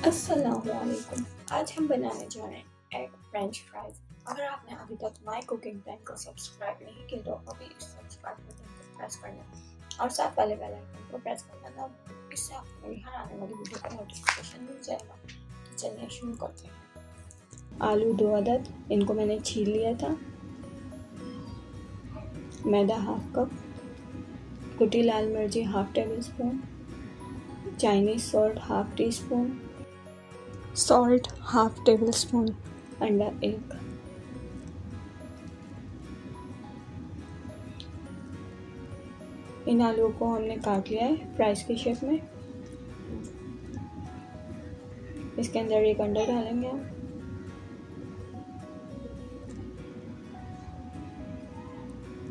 अस्सलामुअलैकुम। आज हम बनाने जा रहे हैं एग फ्रेंच फ्राइज। अगर आपने अभी तक माय कुकिंग टाइम को सब्सक्राइब नहीं किया तो अभी इस सब्सक्राइब बटन को प्रेस करना और साथ वाले बेल आइकन को प्रेस करना ना, इससे आपको मेरी हर आने वाली वीडियो का नोटिफिकेशन मिल जाएगा। तो चलिए शुरू करते हैं। आलू 2 अदद, इनको मैंने छील लिया था। मैदा हाफ कप, कुटी लाल मिर्ची half table spoon, Chinese salt half tea spoon, salt half table spoon, अंडा 1। इन आलू को हमने काट लिया है फ्राइज की शेप में। इसके अंदर एक अंडा डालेंगे हम।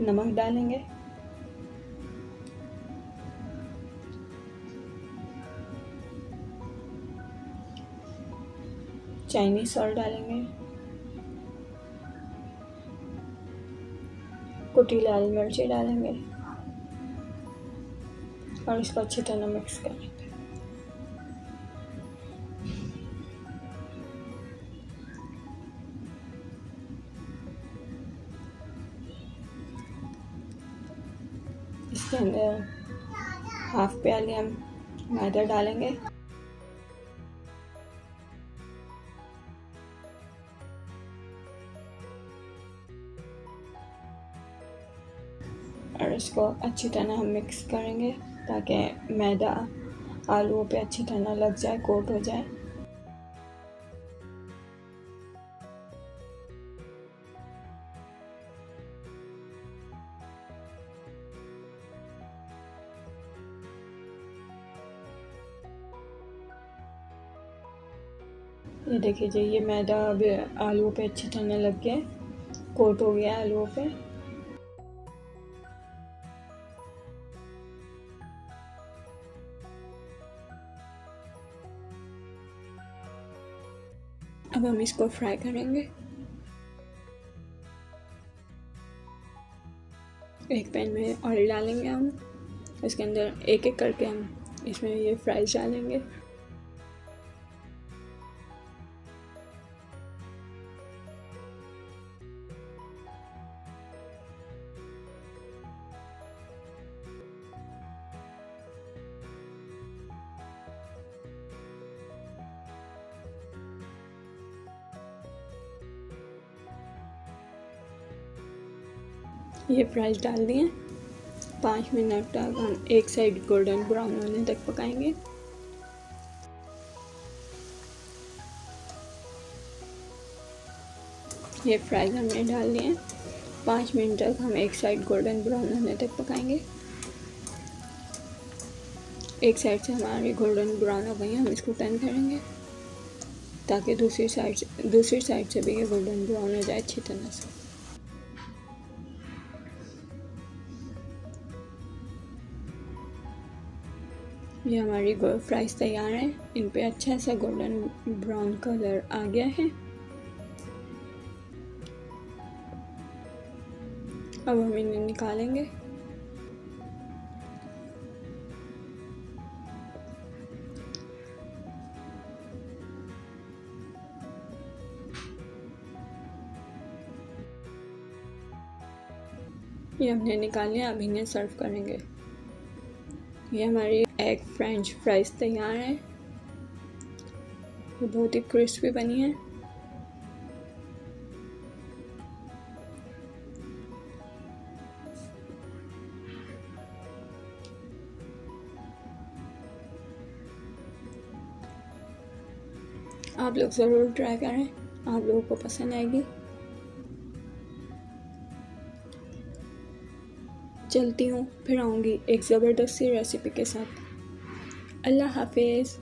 नमक डालेंगे, चाइनीज सॉल्ट डालेंगे, कुटी लाल मिर्ची डालेंगे और इसको अच्छी तरह मिक्स करेंगे। इसके अंदर हाफ प्याली हम मैदा डालेंगे और इसको अच्छी तरह हम मिक्स करेंगे ताकि मैदा आलूओं पे अच्छी तरह लग जाए, कोट हो जाए। ये देखिए जी, ये मैदा अब आलूओं पे अच्छी तरह लग गया, कोट हो गया आलूओं पे। अब हम इसको फ्राई करेंगे। एक पैन में ऑयल डालेंगे हम, इसके अंदर एक एक करके हम इसमें ये फ्राइज डालेंगे। ये फ्राइज डाल दिए। 5 मिनट तक हम एक साइड गोल्डन ब्राउन होने तक पकाएंगे। ये फ्राइज हमने डाल दिए। 5 मिनट तक हम एक साइड गोल्डन ब्राउन होने तक पकाएंगे। एक साइड से हमारी गोल्डन ब्राउन हो गई, हम इसको टर्न करेंगे ताकि दूसरी साइड से भी ये गोल्डन ब्राउन हो जाए अच्छी तरह से। ये हमारी फ्राइज तैयार है। इन पे अच्छा सा गोल्डन ब्राउन कलर आ गया है। अब हम इन्हें निकालेंगे। ये हमने निकाल लिया, अब इन्हें सर्व करेंगे। ये हमारी एग फ्रेंच फ्राइज तैयार है। ये बहुत ही क्रिस्पी बनी है। आप लोग ज़रूर ट्राई करें, आप लोगों को पसंद आएगी। चलती हूँ, फिर आऊँगी एक ज़बरदस्त सी रेसिपी के साथ। अल्लाह हाफिज़।